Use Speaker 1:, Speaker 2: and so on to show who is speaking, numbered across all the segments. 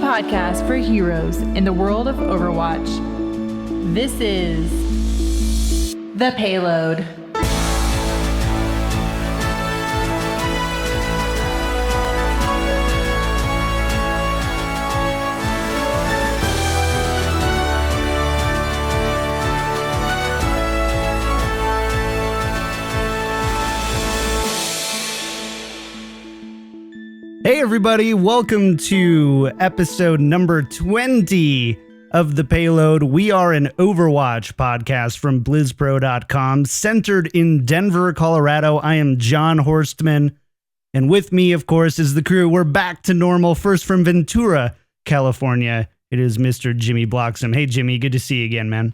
Speaker 1: podcast for heroes in the world of Overwatch. This is The Payload.
Speaker 2: Hey everybody, welcome to episode number 20 of The Payload. We are an Overwatch podcast from blizzard-activision, centered in Denver, Colorado. I am John Horstman, and with me, of course, is the crew. We're back to normal, first from Ventura, California. It is Mr. Jimmy Bloxham. Hey Jimmy, good to see you again, man.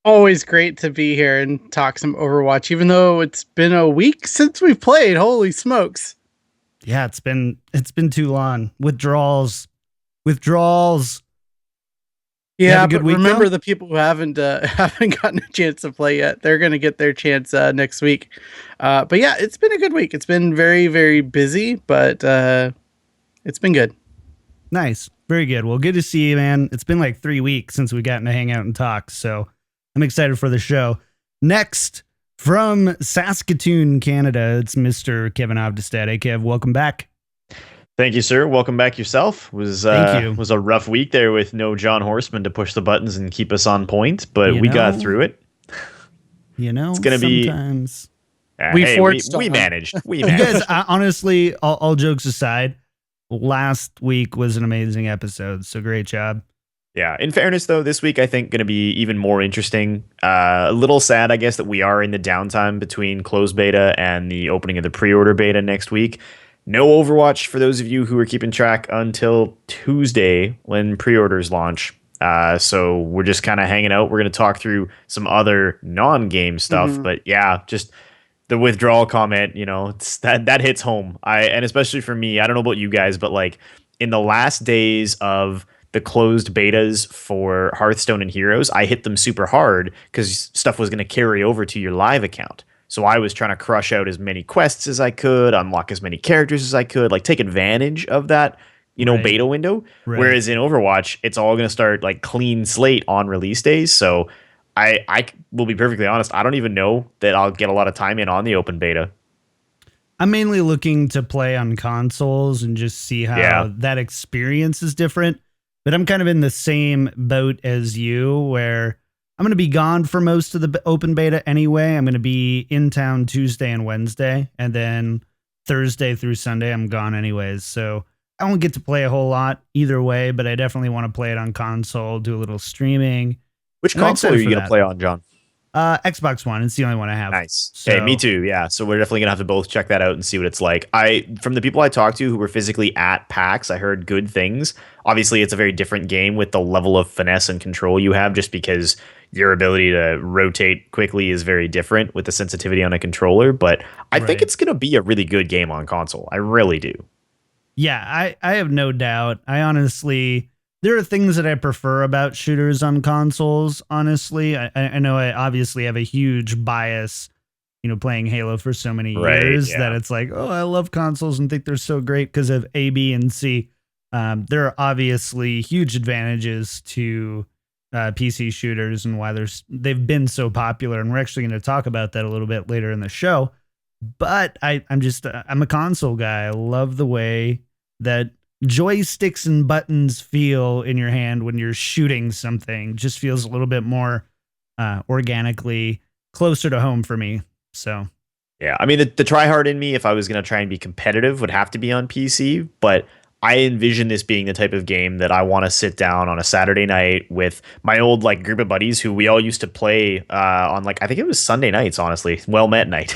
Speaker 3: Always great to be here and talk some Overwatch, even though it's been a week since we've played. Holy smokes.
Speaker 2: Yeah, it's been too long. Withdrawals.
Speaker 3: Yeah,
Speaker 2: good
Speaker 3: but
Speaker 2: week,
Speaker 3: remember
Speaker 2: though?
Speaker 3: the people who haven't gotten a chance to play yet. They're going to get their chance next week. But yeah, it's been a good week. It's been very, very busy, but it's been good.
Speaker 2: Nice. Very good. Well, good to see you, man. It's been like 3 weeks since we gotten to hang out and talk, so I'm excited for the show. Next, from Saskatoon, Canada, it's Mr. Kevin Avdestad. Hey, Kev, welcome back.
Speaker 4: Thank you, sir. Welcome back yourself.
Speaker 2: Thank you.
Speaker 4: Was a rough week there with no John Horseman to push the buttons and keep us on point, but
Speaker 2: You
Speaker 4: we
Speaker 2: know,
Speaker 4: got through it.
Speaker 2: You know,
Speaker 4: It's gonna be-
Speaker 2: sometimes.
Speaker 4: We managed. We
Speaker 2: You
Speaker 4: managed.
Speaker 2: guys, honestly, all jokes aside, last week was an amazing episode, so great job.
Speaker 4: Yeah. In fairness, though, this week I think going to be even more interesting. A little sad, I guess, that we are in the downtime between closed beta and the opening of the pre-order beta next week. No Overwatch for those of you who are keeping track until Tuesday when pre-orders launch. So we're just kind of hanging out. We're going to talk through some other non-game stuff, but yeah, just the withdrawal comment, you know, that hits home. And especially for me, I don't know about you guys, but like in the last days of the closed betas for Hearthstone and Heroes, I hit them super hard because stuff was going to carry over to your live account. So I was trying to crush out as many quests as I could, unlock as many characters as I could, like take advantage of that,
Speaker 2: Right.
Speaker 4: beta window.
Speaker 2: Right.
Speaker 4: Whereas in Overwatch, it's all going to start like clean slate on release days. So I will be perfectly honest, I don't even know that I'll get a lot of time in on the open beta.
Speaker 2: I'm mainly looking to play on consoles and just see how that experience is different. But I'm kind of in the same boat as you, where I'm going to be gone for most of the open beta anyway. I'm going to be in town Tuesday and Wednesday, and then Thursday through Sunday, I'm gone anyways. So I won't get to play a whole lot either way, but I definitely want to play it on console, do a little streaming.
Speaker 4: Which
Speaker 2: And I'm
Speaker 4: console are
Speaker 2: excited
Speaker 4: you
Speaker 2: for
Speaker 4: going to
Speaker 2: that.
Speaker 4: play on, John?
Speaker 2: Xbox One. It's the only one I have.
Speaker 4: Nice.
Speaker 2: So-
Speaker 4: Hey, me too. Yeah. So we're definitely gonna have to both check that out and see what it's like. From the people I talked to who were physically at PAX, I heard good things. Obviously, it's a very different game with the level of finesse and control you have, just because your ability to rotate quickly is very different with the sensitivity on a controller. But I think
Speaker 2: Right.
Speaker 4: it's gonna be a really good game on console. I really do.
Speaker 2: Yeah, I have no doubt. I honestly, there are things that I prefer about shooters on consoles, honestly. I know I obviously have a huge bias, playing Halo for so many
Speaker 4: Right,
Speaker 2: years
Speaker 4: yeah.
Speaker 2: that it's like, oh, I love consoles and think they're so great because of A, B, and C. There are obviously huge advantages to PC shooters and why they've been so popular. And we're actually going to talk about that a little bit later in the show. But I'm a console guy. I love the way that joysticks and buttons feel in your hand when you're shooting something. Just feels a little bit more organically closer to home for me. So
Speaker 4: Yeah, I mean, the tryhard in me, if I was going to try and be competitive, would have to be on PC, but I envision this being the type of game that I want to sit down on a Saturday night with my old group of buddies who we all used to play on I think it was Sunday nights, honestly, well met night.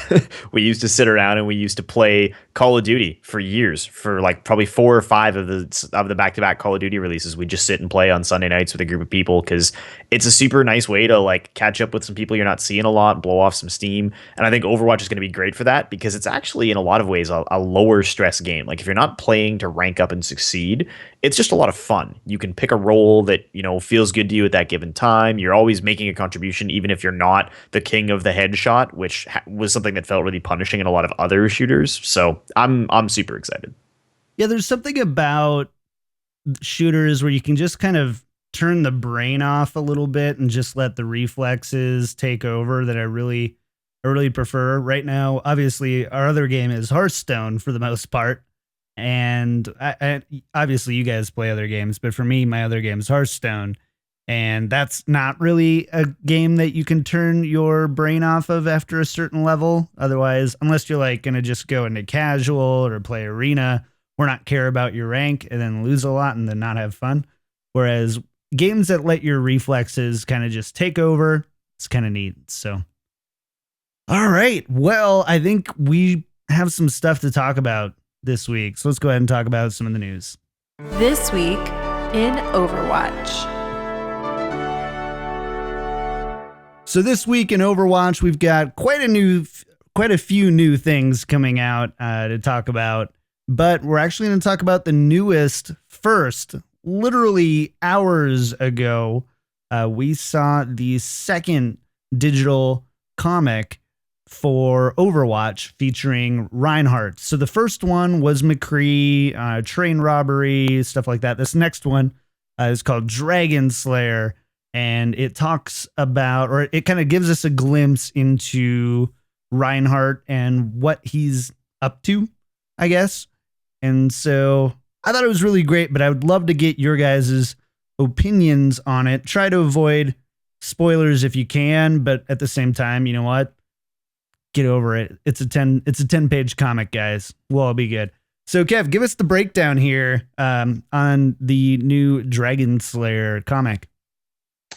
Speaker 4: We used to sit around and we used to play Call of Duty for years, for probably 4 or 5 of the back-to-back Call of Duty releases. We just sit and play on Sunday nights with a group of people because it's a super nice way to catch up with some people you're not seeing a lot, blow off some steam. And I think Overwatch is going to be great for that because it's actually in a lot of ways a lower stress game. If you're not playing to rank up and succeed, it's just a lot of fun. You can pick a role that feels good to you at that given time. You're always making a contribution, even if you're not the king of the headshot, which was something that felt really punishing in a lot of other shooters. So I'm super excited.
Speaker 2: yeah, there's something about shooters where you can just kind of turn the brain off a little bit and just let the reflexes take over that I really prefer right now. Obviously, our other game is Hearthstone for the most part. And I obviously you guys play other games, but for me, my other game is Hearthstone. And that's not really a game that you can turn your brain off of after a certain level. Otherwise, unless you're like going to just go into casual or play arena or not care about your rank and then lose a lot and then not have fun. Whereas games that let your reflexes kind of just take over, it's kind of neat. So, all right. Well, I think we have some stuff to talk about this week. So let's go ahead and talk about some of the news.
Speaker 1: This week in Overwatch.
Speaker 2: So this week in Overwatch, we've got quite a few new things coming out to talk about, but we're actually going to talk about the newest first. Literally hours ago, we saw the second digital comic for Overwatch featuring Reinhardt. So the first one was McCree, train robbery, stuff like that. This next one is called Dragon Slayer. And it talks about, or it kind of gives us a glimpse into Reinhardt and what he's up to, I guess. And so I thought it was really great, but I would love to get your guys' opinions on it. Try to avoid spoilers if you can, but at the same time, you know what? Get over it. It's a 10-page comic, guys. We'll all be good. So Kev, give us the breakdown here on the new Dragon Slayer comic.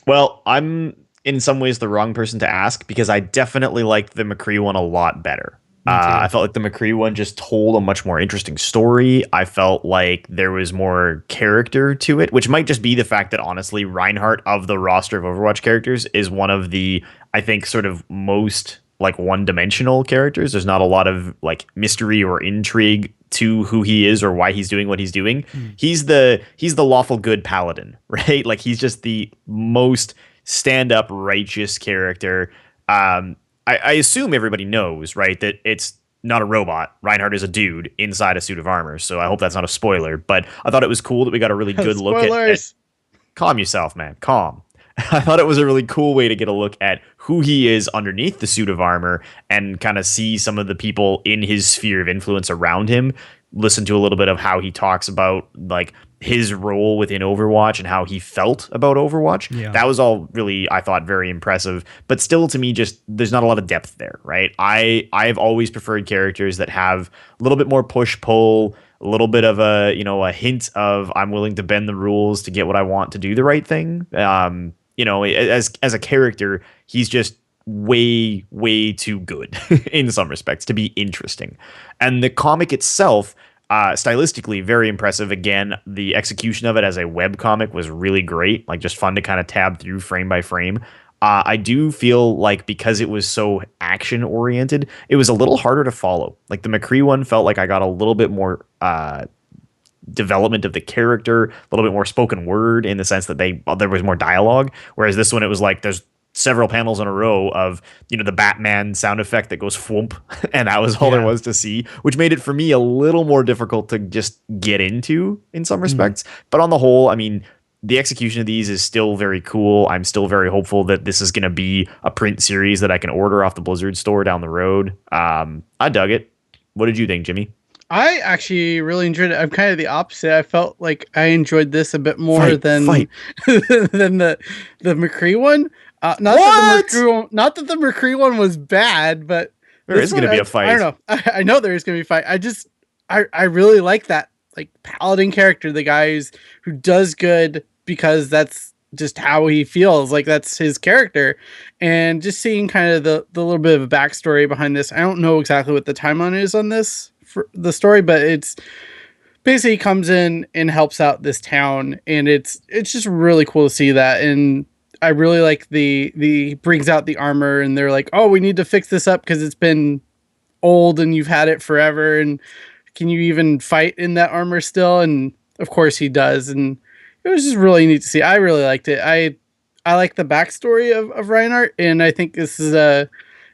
Speaker 4: Well, I'm in some ways the wrong person to ask because I definitely liked the McCree one a lot better. I felt like the McCree one just told a much more interesting story. I felt like there was more character to it, which might just be the fact that honestly, Reinhardt of the roster of Overwatch characters is one of the, I think, sort of most like one-dimensional characters. There's not a lot of like mystery or intrigue to who he is or why he's doing what he's doing. He's the lawful good paladin, right? Like he's just the most stand-up righteous character. I assume everybody knows, right, that it's not a robot. Reinhardt is a dude inside a suit of armor. So I hope that's not a spoiler. But I thought it was cool that we got a really good look at. Calm yourself, man. Calm. I thought it was a really cool way to get a look at who he is underneath the suit of armor and kind of see some of the people in his sphere of influence around him. Listen to a little bit of how he talks about like his role within Overwatch and how he felt about Overwatch. Yeah. That was all really, I thought, very impressive. But still, to me, just there's not a lot of depth there, right? I've always preferred characters that have a little bit more push-pull, a little bit of a hint of I'm willing to bend the rules to get what I want to do the right thing. As a character, he's just way too good in some respects to be interesting. And the comic itself, stylistically very impressive. Again, the execution of it as a web comic was really great, like just fun to kind of tab through frame by frame. I do feel like because it was so action oriented, it was a little harder to follow. Like the McCree one felt like I got a little bit more development of the character, a little bit more spoken word in the sense that there was more dialogue. Whereas this one, it was like there's several panels in a row of the Batman sound effect that goes whoomp, and that was all there was to see, which made it for me a little more difficult to just get into in some respects. But on the whole, I mean, the execution of these is still very cool. I'm still very hopeful that this is going to be a print series that I can order off the Blizzard store down the road. I dug it. What did you think, Jimmy?
Speaker 3: I actually really enjoyed it. I'm kind of the opposite. I felt like I enjoyed this a bit more than than the McCree one. Not that the McCree one was bad, but
Speaker 4: there is going to be a fight.
Speaker 3: I don't know. I know there is going to be a fight. I really like that like paladin character, the guy who does good because that's just how he feels, like that's his character. And just seeing kind of the little bit of a backstory behind this. I don't know exactly what the timeline is on this for the story, but it's basically comes in and helps out this town, and it's just really cool to see that. And I really like the brings out the armor, and they're like, oh, we need to fix this up because it's been old and you've had it forever, and can you even fight in that armor still? And of course he does, and it was just really neat to see. I really liked it. I like the backstory of Reinhardt, and I think this is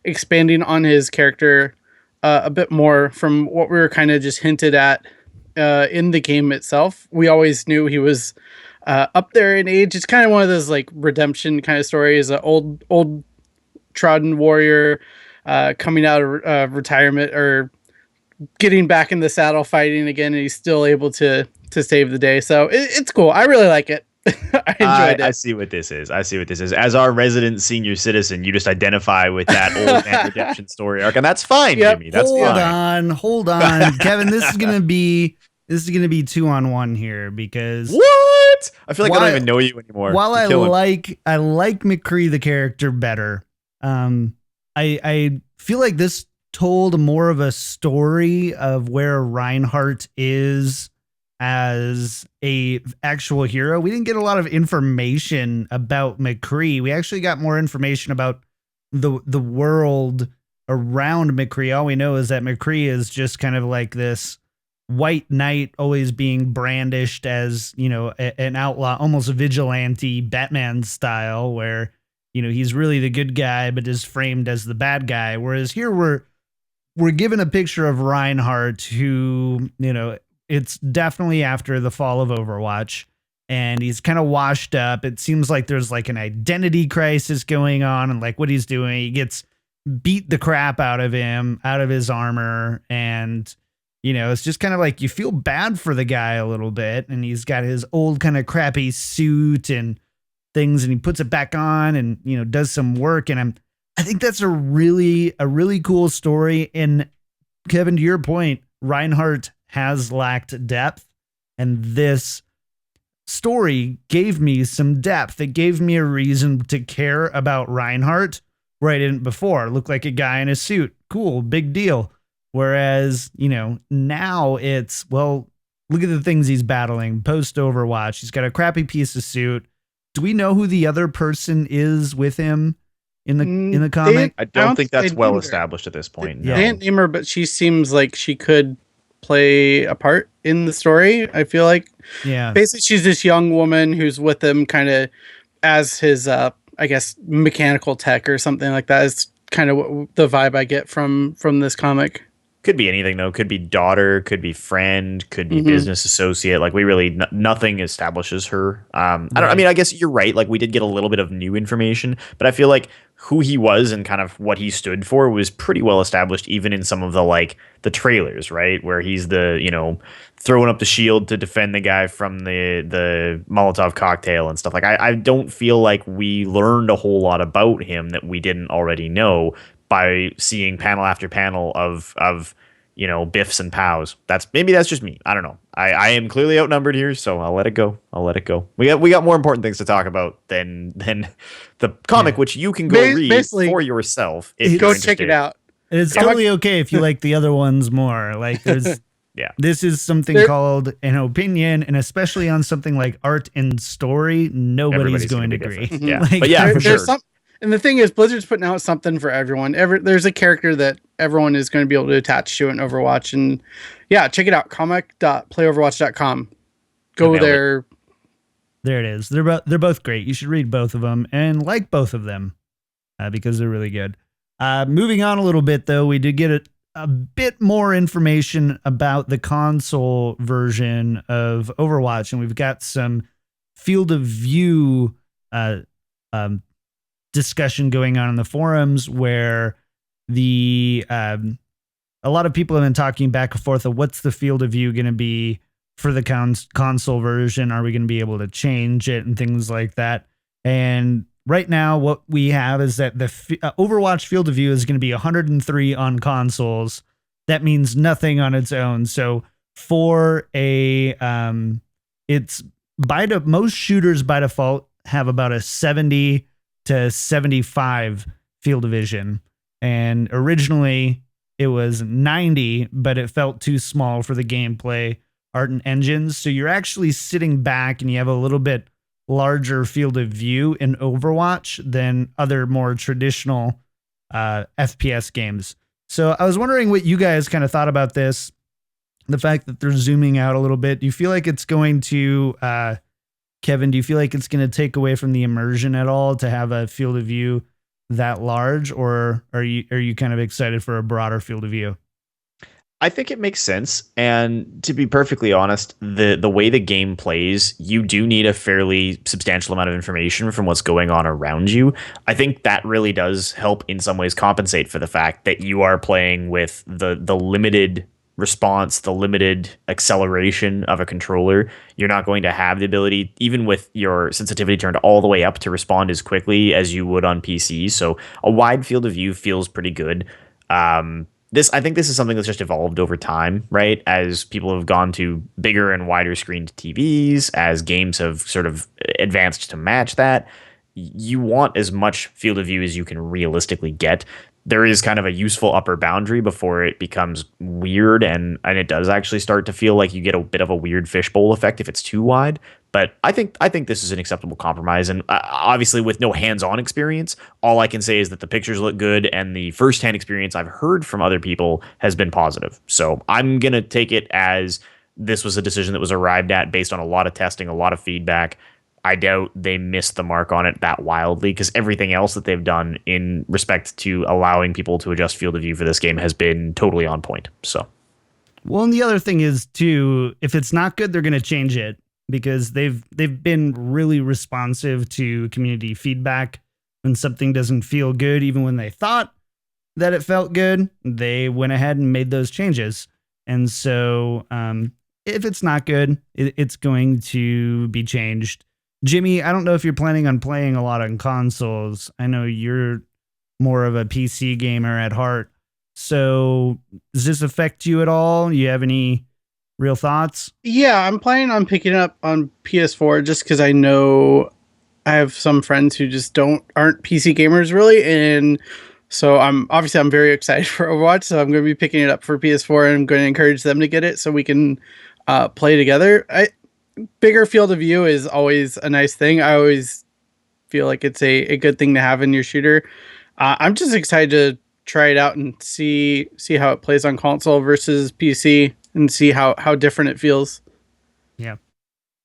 Speaker 3: expanding on his character a bit more from what we were kind of just hinted at in the game itself. We always knew he was up there in age. It's kind of one of those like redemption kind of stories. An old trodden warrior coming out of retirement or getting back in the saddle fighting again, and he's still able to save the day. So it's cool. I really like it. I enjoyed it.
Speaker 4: I see what this is. As our resident senior citizen, you just identify with that old man redemption story arc, and that's fine, Jimmy. That's fine.
Speaker 2: Hold on, Kevin. This is gonna be 2-on-1 here because
Speaker 4: what? I feel like I don't even know you anymore.
Speaker 2: While I like McCree the character better, I feel like this told more of a story of where Reinhardt is as a actual hero. We didn't get a lot of information about McCree. We actually got more information about the world around McCree. All we know is that McCree is just kind of like this white knight, always being brandished as, an outlaw, almost a vigilante Batman style, where, he's really the good guy, but is framed as the bad guy. Whereas here we're given a picture of Reinhardt who, it's definitely after the fall of Overwatch, and he's kind of washed up. It seems like there's like an identity crisis going on, and like what he's doing, he gets beat the crap out of him, out of his armor. And, it's just kind of like you feel bad for the guy a little bit, and he's got his old kind of crappy suit and things, and he puts it back on and, does some work. And I think that's a really cool story. And Kevin, to your point, Reinhardt has lacked depth, and this story gave me some depth. It gave me a reason to care about Reinhardt where I didn't before. Looked like a guy in a suit. Cool, big deal. Whereas, now it's, well, look at the things he's battling post Overwatch. He's got a crappy piece of suit. Do we know who the other person is with him in the comic?
Speaker 4: I don't think that's well established at this point.
Speaker 3: They didn't name her, but she seems like she could play a part in the story. I feel like, basically she's this young woman who's with him kind of as his I guess mechanical tech or something like that is kind of what the vibe I get from this comic.
Speaker 4: Could be anything though. Could be daughter, could be friend, could be business associate. Like we really nothing establishes her. I guess you're right. Like we did get a little bit of new information, but I feel like who he was and kind of what he stood for was pretty well established, even in some of the trailers, right? Where he's the, throwing up the shield to defend the guy from the Molotov cocktail and stuff. Like I don't feel like we learned a whole lot about him that we didn't already know by seeing panel after panel of biffs and pows. Maybe that's just me. I don't know. I am clearly outnumbered here, so I'll let it go. We got more important things to talk about than the comic, which you can go read for yourself. If
Speaker 3: go check it out.
Speaker 2: It's totally okay if you like the other ones more. Like there's this is something called an opinion, and especially on something like art and story, nobody's going to agree.
Speaker 4: Yeah, but for sure.
Speaker 3: And the thing is, Blizzard's putting out something for everyone. There's a character that everyone is going to be able to attach to in Overwatch. And check it out. comic.playoverwatch.com. Go there.
Speaker 2: There it is. They're both great. You should read both of them and like both of them because they're really good. Moving on a little bit, though, we did get a bit more information about the console version of Overwatch. And we've got some field of view discussion going on in the forums where a lot of people have been talking back and forth of what's the field of view going to be for the console version. Are we going to be able to change it and things like that? And right now what we have is that the Overwatch field of view is going to be 103 on consoles. That means nothing on its own. So for it's most shooters by default have about a 70 to 75 field of vision. And originally it was 90, but it felt too small for the gameplay, art, and engines. So you're actually sitting back and you have a little bit larger field of view in Overwatch than other more traditional FPS games. So I was wondering what you guys kind of thought about this, the fact that they're zooming out a little bit. Do you feel like it's going to Kevin, do you feel like it's going to take away from the immersion at all to have a field of view that large, or are you kind of excited for a broader field of view?
Speaker 4: I think it makes sense. And to be perfectly honest, the way the game plays, you do need a fairly substantial amount of information from what's going on around you. I think that really does help in some ways compensate for the fact that you are playing with the limited response, the limited acceleration of a controller. You're not going to have the ability, even with your sensitivity turned all the way up, to respond as quickly as you would on PC. So a wide field of view feels pretty good. I think this is something that's just evolved over time, right? As people have gone to bigger and wider screened TVs, as games have sort of advanced to match that, you want as much field of view as you can realistically get. There is kind of a useful upper boundary before it becomes weird, and it does actually start to feel like you get a bit of a weird fishbowl effect if it's too wide. But I think this is an acceptable compromise, and obviously with no hands-on experience, all I can say is that the pictures look good, and the first-hand experience I've heard from other people has been positive. So I'm gonna take it as this was a decision that was arrived at based on a lot of testing, a lot of feedback. I doubt they missed the mark on it that wildly, because everything else that they've done in respect to allowing people to adjust field of view for this game has been totally on point. So,
Speaker 2: well, and the other thing is too, if it's not good, they're going to change it, because they've been really responsive to community feedback. When something doesn't feel good, even when they thought that it felt good, they went ahead and made those changes. And so, if it's not good, it's going to be changed. Jimmy, I don't know if you're planning on playing a lot on consoles. I know you're more of a PC gamer at heart. So does this affect you at all? You have any real thoughts?
Speaker 3: Yeah, I'm planning on picking it up on PS4 just because I know I have some friends who just aren't PC gamers really, and so I'm very excited for Overwatch. So I'm going to be picking it up for PS4, and I'm going to encourage them to get it so we can play together. Bigger field of view is always a nice thing. I always feel like it's a good thing to have in your shooter. I'm just excited to try it out and see how it plays on console versus PC, and see how different it feels.
Speaker 2: Yeah.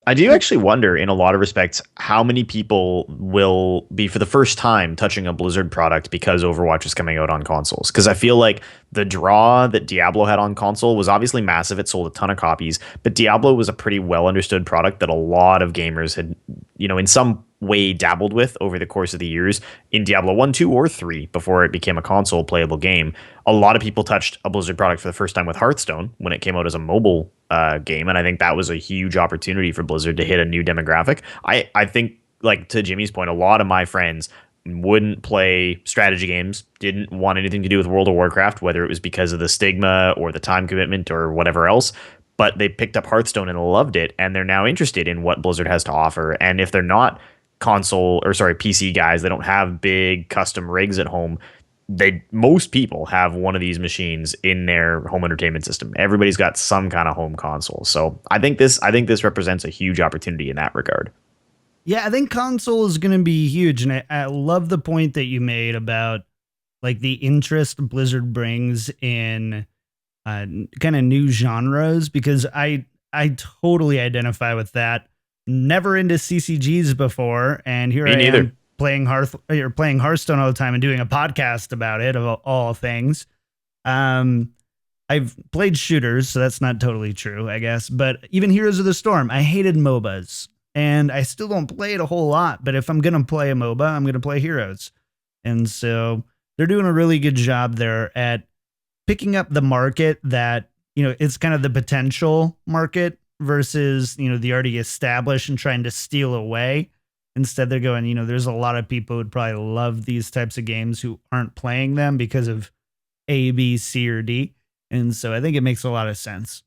Speaker 4: I do actually wonder, in a lot of respects, how many people will be for the first time touching a Blizzard product because Overwatch is coming out on consoles. Because I feel like the draw that Diablo had on console was obviously massive. It sold a ton of copies, but Diablo was a pretty well understood product that a lot of gamers had, in some way dabbled with over the course of the years. In Diablo 1, 2, or 3, before it became a console playable game, a lot of people touched a Blizzard product for the first time with Hearthstone when it came out as a mobile game, and I think that was a huge opportunity for Blizzard to hit a new demographic. I think, like, to Jimmy's point, a lot of my friends wouldn't play strategy games, didn't want anything to do with World of Warcraft, whether it was because of the stigma or the time commitment or whatever else, but they picked up Hearthstone and loved it, and they're now interested in what Blizzard has to offer. And if they're not PC guys, they don't have big custom rigs at home, most people have one of these machines in their home entertainment system. Everybody's got some kind of home console. So I think this represents a huge opportunity in that regard.
Speaker 2: Yeah, I think console is going to be huge. And I love the point that you made about like the interest Blizzard brings in kind of new genres, because I totally identify with that. Never into CCGs before, and here I am playing Hearthstone all the time and doing a podcast about it, of all things. I've played shooters, so that's not totally true, I guess. But even Heroes of the Storm, I hated MOBAs, and I still don't play it a whole lot. But if I'm gonna play a MOBA, I'm gonna play Heroes, and so they're doing a really good job there at picking up the market that it's kind of the potential market versus the already established and trying to steal away. Instead, they're going, there's a lot of people who'd probably love these types of games who aren't playing them because of A, B, C, or D. And so I think it makes a lot of sense.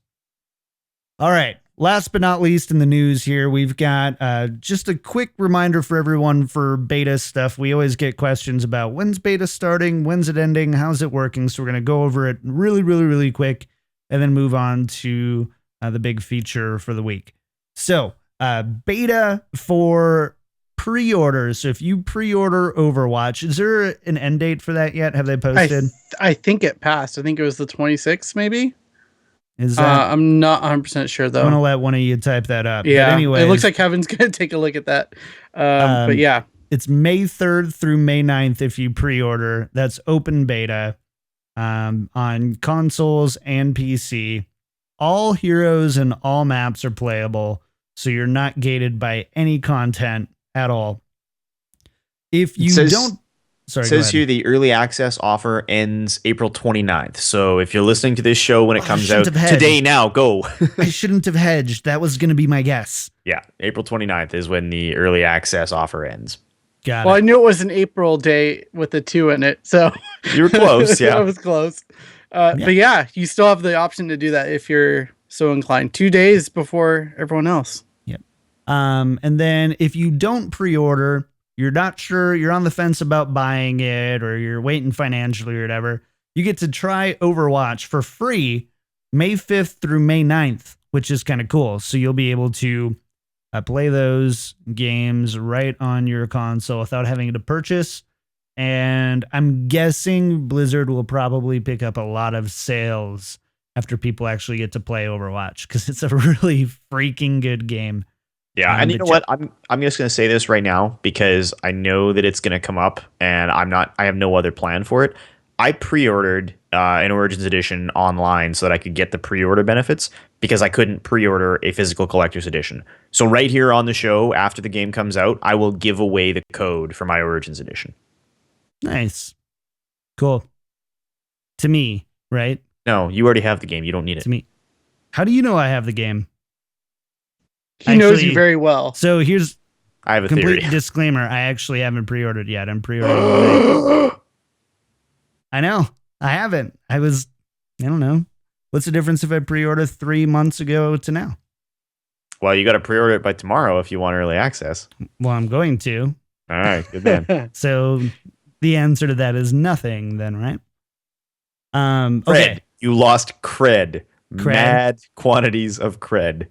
Speaker 2: All right. Last but not least in the news here, we've got just a quick reminder for everyone for beta stuff. We always get questions about when's beta starting, when's it ending, how's it working. So we're going to go over it really, really, really quick and then move on to the big feature for the week. So beta for pre-orders. So if you pre-order Overwatch, is there an end date for that yet? Have they posted?
Speaker 3: I think it passed. I think it was the 26th, maybe.
Speaker 2: Is that?
Speaker 3: I'm not 100% sure though.
Speaker 2: I'm gonna let one of you type that up.
Speaker 3: Yeah.
Speaker 2: But anyway,
Speaker 3: it looks like Kevin's gonna take a look at that. But yeah,
Speaker 2: it's May 3rd through May 9th if you pre-order. That's open beta. on consoles and PC. All heroes and all maps are playable, so you're not gated by any content at all. If you
Speaker 4: Sorry, it says here the early access offer ends April 29th. So if you're listening to this show when it comes out today, now go.
Speaker 2: I shouldn't have hedged. That was going to be my guess.
Speaker 4: Yeah, April 29th is when the early access offer ends.
Speaker 2: Got
Speaker 3: well,
Speaker 2: it.
Speaker 3: I knew it was an April day with a 2 in it, so
Speaker 4: you were close. Yeah,
Speaker 3: I was close. But yeah, you still have the option to do that if you're so inclined. 2 days before everyone else.
Speaker 2: Yep. And then if you don't pre-order, you're not sure, you're on the fence about buying it, or you're waiting financially or whatever, you get to try Overwatch for free May 5th through May 9th, which is kind of cool. So you'll be able to play those games right on your console without having to purchase. And I'm guessing Blizzard will probably pick up a lot of sales after people actually get to play Overwatch, because it's a really freaking good game.
Speaker 4: Yeah, and you know what? I'm just going to say this right now because I know that it's going to come up, and I have no other plan for it. I pre-ordered an Origins Edition online so that I could get the pre-order benefits because I couldn't pre-order a physical collector's edition. So right here on the show, after the game comes out, I will give away the code for my Origins Edition.
Speaker 2: Nice. Cool. To me, right?
Speaker 4: No, you already have the game. You don't need it.
Speaker 2: To me. How do you know I have the game?
Speaker 3: He knows you very well.
Speaker 2: So here's
Speaker 4: I have a
Speaker 2: complete
Speaker 4: theory.
Speaker 2: disclaimer. I actually haven't pre-ordered yet. I'm pre-ordering. I know. I haven't. I don't know. What's the difference if I pre-order 3 months ago to now?
Speaker 4: Well, you got to pre-order it by tomorrow if you want early access.
Speaker 2: Well, I'm going to.
Speaker 4: All right, good man.
Speaker 2: So the answer to that is nothing then, right?
Speaker 4: Okay.
Speaker 2: Cred.
Speaker 4: You lost cred. Mad quantities of cred.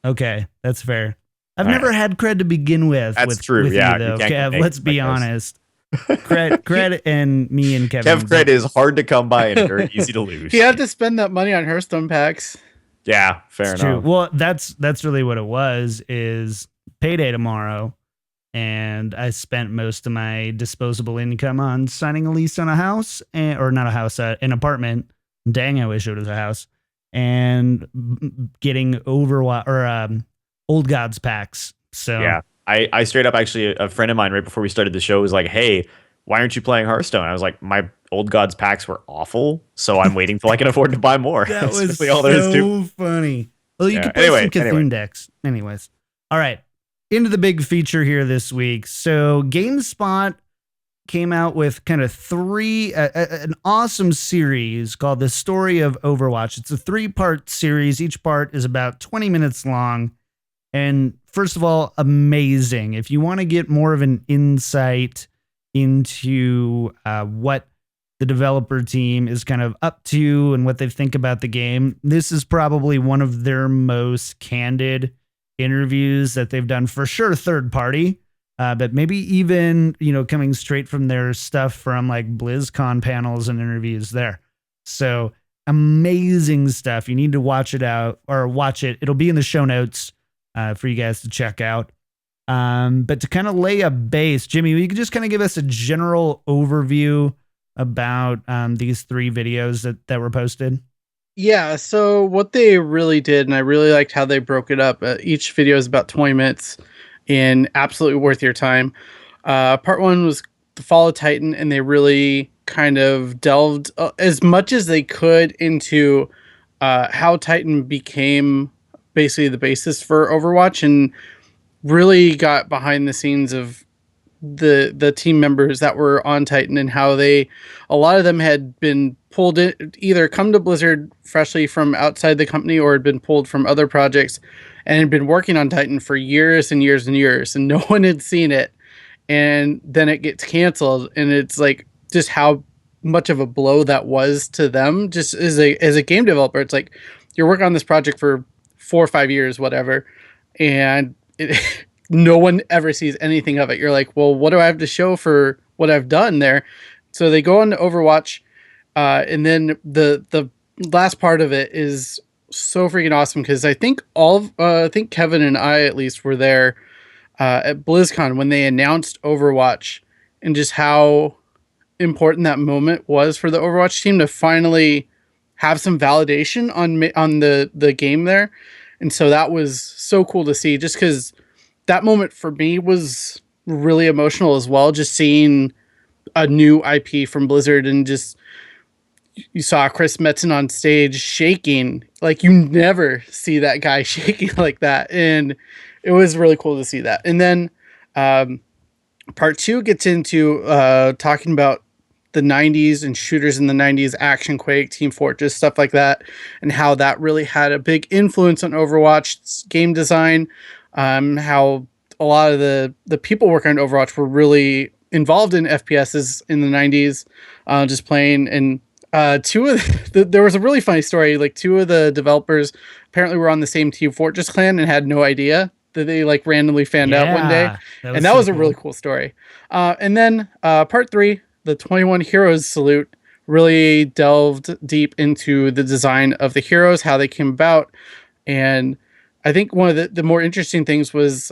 Speaker 2: Okay, that's fair. I've never had cred to begin with.
Speaker 4: That's true.
Speaker 2: With
Speaker 4: yeah,
Speaker 2: you, though. Kev, let's be honest. Cred and me and Kevin.
Speaker 4: Kev cred is hard to come by and very easy to lose.
Speaker 3: You have to spend that money on Hearthstone packs.
Speaker 4: Yeah, fair enough.
Speaker 2: True. Well, that's really what it was. Is payday tomorrow, and I spent most of my disposable income on signing a lease on a house, or not a house, an apartment. Dang, I wish it was a house. And getting Overwatch or Old Gods packs. So
Speaker 4: yeah, I straight up actually a friend of mine right before we started the show was like, "Hey, why aren't you playing Hearthstone?" I was like, "My Old Gods packs were awful, so I'm waiting till I can afford to buy more."
Speaker 2: That was
Speaker 4: really all there is to
Speaker 2: so funny. Well, you could play
Speaker 4: Anyway,
Speaker 2: some Cthulhu decks. Anyways, all right. Into the big feature here this week. So GameSpot came out with kind of an awesome series called The Story of Overwatch. It's a 3-part series. Each part is about 20 minutes long. And first of all, amazing. If you want to get more of an insight into what the developer team is kind of up to and what they think about the game, this is probably one of their most candid interviews that they've done, for sure, third party. But maybe even, coming straight from their stuff from like BlizzCon panels and interviews there. So amazing stuff. You need to watch it out or watch it. It'll be in the show notes for you guys to check out. But to kind of lay a base, Jimmy, you could just kind of give us a general overview about these 3 videos that were posted.
Speaker 3: Yeah, so what they really did, and I really liked how they broke it up. Each video is about 20 minutes. And absolutely worth your time. Part 1 was the Fall of Titan, and they really kind of delved as much as they could into how Titan became basically the basis for Overwatch, and really got behind the scenes of the team members that were on Titan and how a lot of them had been pulled in, either come to Blizzard freshly from outside the company or had been pulled from other projects and had been working on Titan for years and years and years, and no one had seen it. And then it gets canceled, and it's like just how much of a blow that was to them. Just as a game developer, it's like you're working on this project for 4 or 5 years, whatever, and no one ever sees anything of it. You're like, well, what do I have to show for what I've done there? So they go on to Overwatch, and then the last part of it is so freaking awesome, because I think Kevin and I at least were there at BlizzCon when they announced Overwatch, and just how important that moment was for the Overwatch team to finally have some validation on the game there. And so that was so cool to see, just because that moment for me was really emotional as well. Just seeing a new IP from Blizzard, and just you saw Chris Metzen on stage shaking. Like, you never see that guy shaking like that. And it was really cool to see that. And then part 2 gets into talking about the 90s and shooters in the 90s, Action Quake, Team Fortress, stuff like that, and how that really had a big influence on Overwatch's game design. How a lot of the people working on Overwatch were really involved in FPSs in the 90s, just playing. And there was a really funny story. Like, 2 of the developers apparently were on the same Team Fortress clan and had no idea that they like randomly fanned out one day. And that was a really cool story. And then part 3, the 21 Heroes Salute, really delved deep into the design of the heroes, how they came about. And I think one of the more interesting things was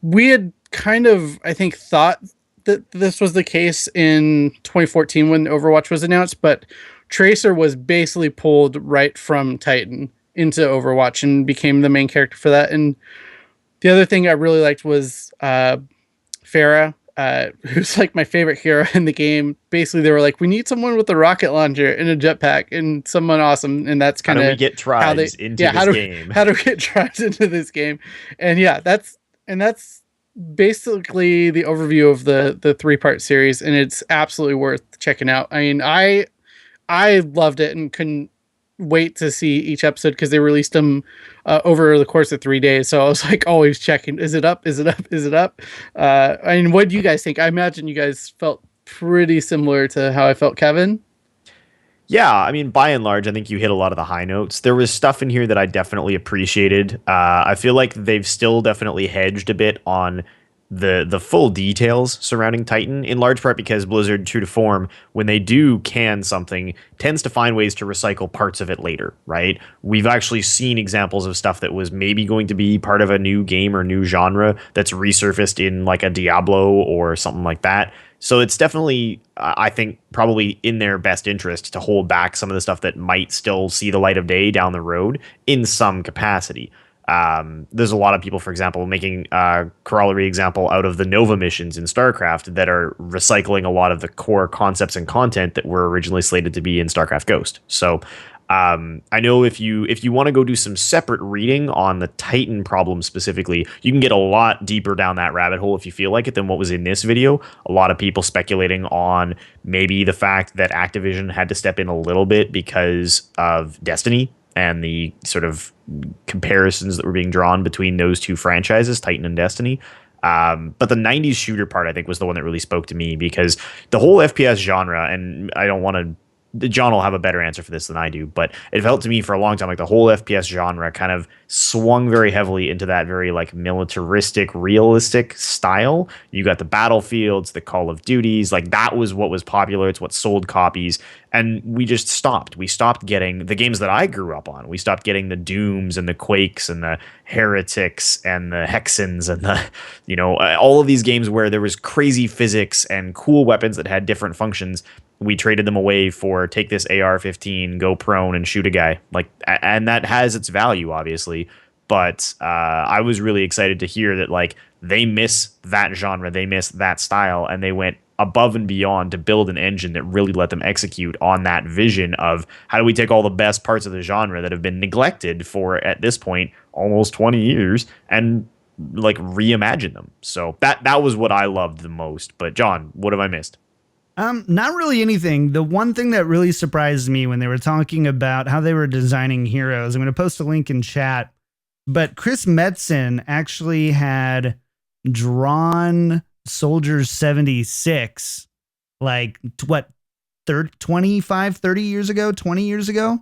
Speaker 3: we had kind of, I think, thought that this was the case in 2014 when Overwatch was announced, but Tracer was basically pulled right from Titan into Overwatch and became the main character for that. And the other thing I really liked was Pharah, who's like my favorite hero in the game. Basically, they were like, we need someone with a rocket launcher and a jetpack and someone awesome. And that's kind of
Speaker 4: how do we get tribes into this game.
Speaker 3: How do we get tribes into this game? And yeah, that's basically the overview of the 3-part series, and it's absolutely worth checking out. I mean, I loved it and couldn't wait to see each episode, because they released them over the course of 3 days. So I was like always checking, is it up? Is it up? Is it up? I mean, what do you guys think? I imagine you guys felt pretty similar to how I felt, Kevin.
Speaker 4: Yeah, I mean, by and large, I think you hit a lot of the high notes. There was stuff in here that I definitely appreciated. I feel like they've still definitely hedged a bit on the full details surrounding Titan, in large part because Blizzard, true to form, when they do can something, tends to find ways to recycle parts of it later, right? We've actually seen examples of stuff that was maybe going to be part of a new game or new genre that's resurfaced in like a Diablo or something like that. So it's definitely, I think, probably in their best interest to hold back some of the stuff that might still see the light of day down the road in some capacity. There's a lot of people, for example, making a corollary example out of the Nova missions in StarCraft that are recycling a lot of the core concepts and content that were originally slated to be in StarCraft Ghost. So I know if you want to go do some separate reading on the Titan problem specifically, you can get a lot deeper down that rabbit hole if you feel like it than what was in this video. A lot of people speculating on maybe the fact that Activision had to step in a little bit because of Destiny and the sort of comparisons that were being drawn between those two franchises, Titan and Destiny. But the 90s shooter part, I think, was the one that really spoke to me, because the whole FPS genre, and I don't want to, John will have a better answer for this than I do, but it felt to me for a long time like the whole FPS genre kind of swung very heavily into that very like militaristic, realistic style. You got the Battlefields, the Call of Duties, like that was what was popular. It's what sold copies. And we just stopped. We stopped getting the games that I grew up on. We stopped getting the Dooms and the Quakes and the Heretics and the Hexens and the, you know, all of these games where there was crazy physics and cool weapons that had different functions. We traded them away for take this AR-15, go prone and shoot a guy. Like, and that has its value, obviously. But I was really excited to hear that like they miss that genre, they miss that style, and they went above and beyond to build an engine that really let them execute on that vision of how do we take all the best parts of the genre that have been neglected for, at this point, almost 20 years and like reimagine them. So that was what I loved the most. But John, what have I missed?
Speaker 2: Not really anything. The one thing that really surprised me when they were talking about how they were designing heroes, I'm going to post a link in chat, but Chris Metzen actually had drawn Soldiers 76 like what, 30 years ago, 20 years ago,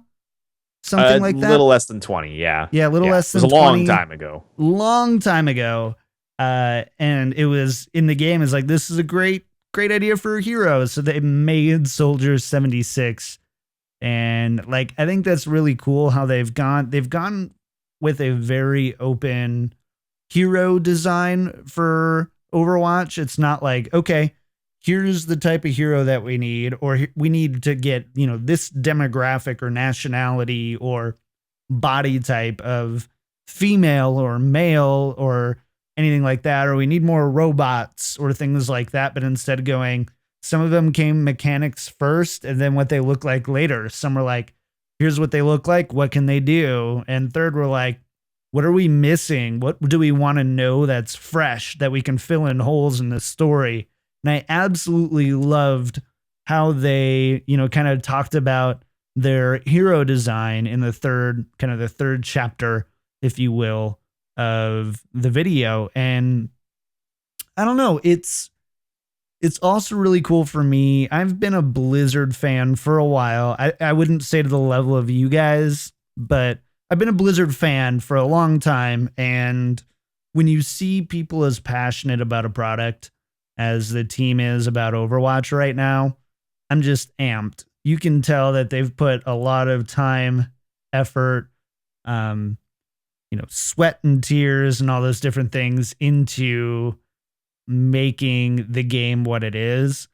Speaker 2: something like that.
Speaker 4: A little less than 20. Yeah.
Speaker 2: Yeah. A little less than 20.
Speaker 4: It was a long time ago.
Speaker 2: Long time ago. And it was in the game is like, this is a great idea for heroes. So they made Soldiers 76. And like, I think that's really cool how they've gone with a very open hero design for Overwatch. It's not like, okay, here's the type of hero that we need, or we need to get, this demographic or nationality or body type of female or male or anything like that, or we need more robots or things like that. But instead of going, some of them came mechanics first and then what they look like later. Some were like, here's what they look like, what can they do? And third were like, what are we missing? What do we want to know that's fresh that we can fill in holes in the story? And I absolutely loved how they, kind of talked about their hero design in the third chapter, if you will, of the video. And I don't know, it's also really cool for me. I've been a Blizzard fan for a while. I wouldn't say to the level of you guys, but I've been a Blizzard fan for a long time. And when you see people as passionate about a product as the team is about Overwatch right now, I'm just amped. You can tell that they've put a lot of time, effort, sweat and tears and all those different things into making the game what it is.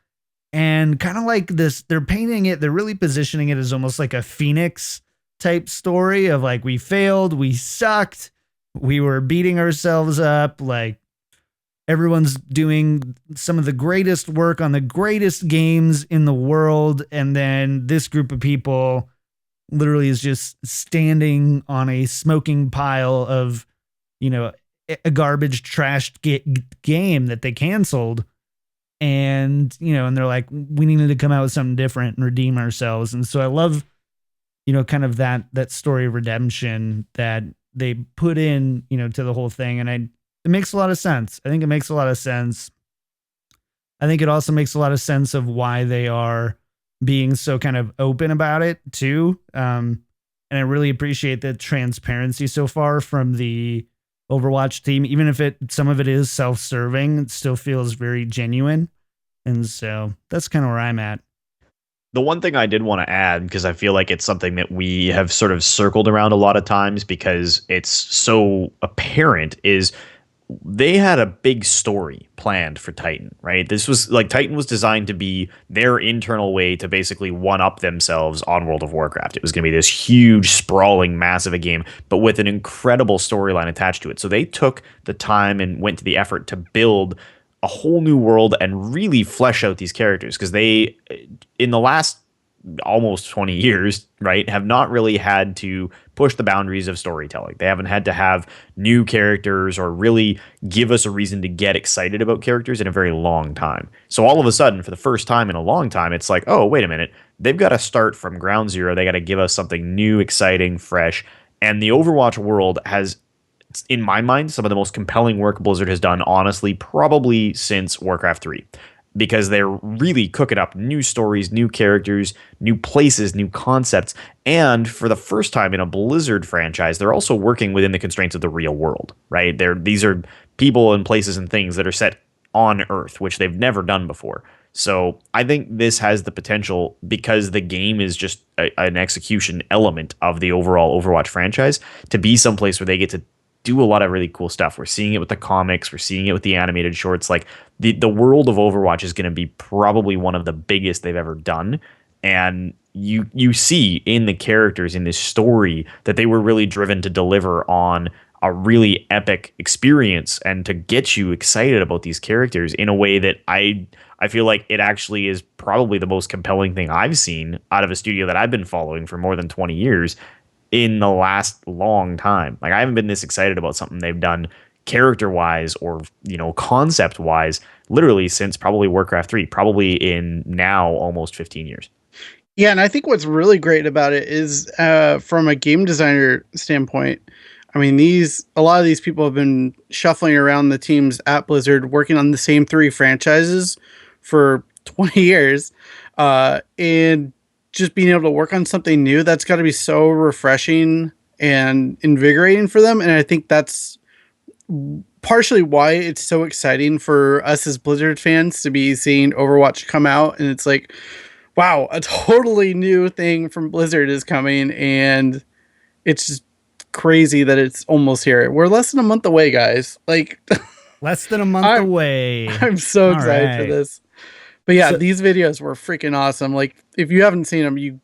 Speaker 2: And kind of like this, they're really positioning it as almost like a Phoenix type story of like, we failed, we sucked, we were beating ourselves up, like everyone's doing some of the greatest work on the greatest games in the world, and then this group of people literally is just standing on a smoking pile of, a garbage trashed game that they canceled. And, and they're like, we needed to come out with something different and redeem ourselves. And so I love, kind of that story of redemption that they put in, to the whole thing. And it makes a lot of sense. I think it makes a lot of sense. I think it also makes a lot of sense of why they are being so kind of open about it too. And I really appreciate the transparency so far from the Overwatch team, even if some of it is self-serving, it still feels very genuine. And so that's kind of where I'm at.
Speaker 4: The one thing I did want to add, because I feel like it's something that we have sort of circled around a lot of times because it's so apparent, is they had a big story planned for Titan, right? This was like, Titan was designed to be their internal way to basically one-up themselves on World of Warcraft. It was going to be this huge, sprawling, massive a game, but with an incredible storyline attached to it. So they took the time and went to the effort to build a whole new world and really flesh out these characters, because they, in the last almost 20 years, right, have not really had to push the boundaries of storytelling. They haven't had to have new characters or really give us a reason to get excited about characters in a very long time. So all of a sudden, for the first time in a long time, it's like, oh, wait a minute, they've got to start from ground zero. They got to give us something new, exciting, fresh. And the Overwatch world has, in my mind, some of the most compelling work Blizzard has done, honestly, probably since Warcraft 3. Because they're really cooking up new stories, new characters, new places, new concepts. And for the first time in a Blizzard franchise, they're also working within the constraints of the real world, right? These are people and places and things that are set on Earth, which they've never done before. So I think this has the potential, because the game is just an execution element of the overall Overwatch franchise, to be someplace where they get to do a lot of really cool stuff. We're seeing it with the comics. We're seeing it with the animated shorts. Like the world of Overwatch is going to be probably one of the biggest they've ever done. And you see in the characters in this story that they were really driven to deliver on a really epic experience and to get you excited about these characters in a way that I feel like it actually is probably the most compelling thing I've seen out of a studio that I've been following for more than 20 years. In the last long time. Like, I haven't been this excited about something they've done character-wise or, concept-wise, literally since probably Warcraft 3, probably in now almost 15 years.
Speaker 3: Yeah, and I think what's really great about it is, from a game designer standpoint, I mean, a lot of these people have been shuffling around the teams at Blizzard, working on the same 3 franchises for 20 years, and just being able to work on something new, that's got to be so refreshing and invigorating for them. And I think that's partially why it's so exciting for us as Blizzard fans to be seeing Overwatch come out. And it's like, wow, a totally new thing from Blizzard is coming. And it's just crazy that it's almost here. We're less than a month away, guys. Like,
Speaker 2: less than a month away.
Speaker 3: I'm so excited for this. But yeah,
Speaker 2: So-
Speaker 3: these videos were freaking awesome. Like if you haven't seen them, you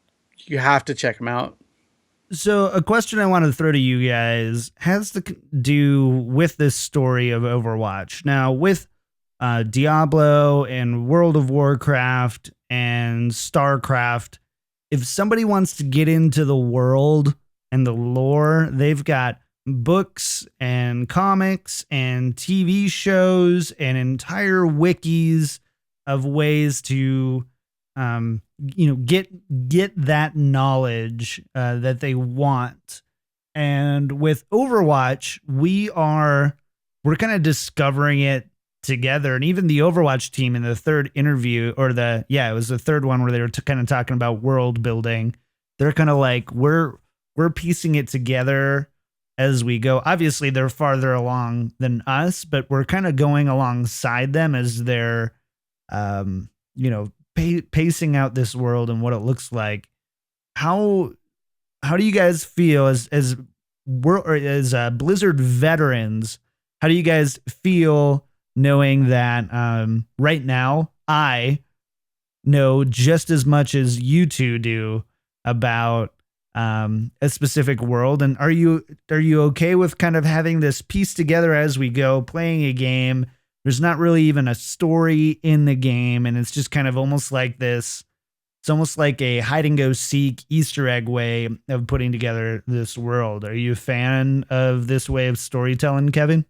Speaker 3: have to check them out.
Speaker 2: So a question I wanted to throw to you guys has to do with this story of Overwatch. Now with Diablo and World of Warcraft and StarCraft, if somebody wants to get into the world and the lore, they've got books and comics and TV shows and entire wikis of ways to get that knowledge that they want. And with Overwatch, we're kind of discovering it together. And even the Overwatch team in the third interview, it was the third one where they were kind of talking about world building. They're kind of like, we're piecing it together as we go. Obviously they're farther along than us, but we're kind of going alongside them as they're pacing out this world and what it looks like. How do you guys feel as Blizzard veterans? How do you guys feel knowing that right now I know just as much as you two do about a specific world? And are you okay with kind of having this piece together as we go, playing a game? There's not really even a story in the game, and it's just kind of almost like this. It's almost like a hide and go seek Easter egg way of putting together this world. Are you a fan of this way of storytelling, Kevin?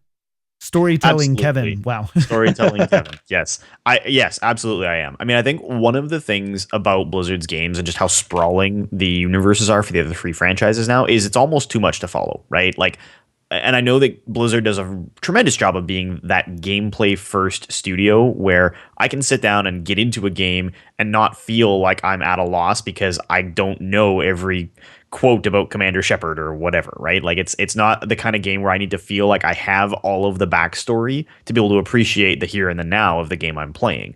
Speaker 2: Storytelling,
Speaker 4: Absolutely.
Speaker 2: Kevin. Wow.
Speaker 4: Storytelling, Kevin. Yes, absolutely, I am. I mean, I think one of the things about Blizzard's games and just how sprawling the universes are for the other three franchises now is it's almost too much to follow, right? Like, and I know that Blizzard does a tremendous job of being that gameplay first studio where I can sit down and get into a game and not feel like I'm at a loss because I don't know every quote about Commander Shepard or whatever, right? Like it's not the kind of game where I need to feel like I have all of the backstory to be able to appreciate the here and the now of the game I'm playing.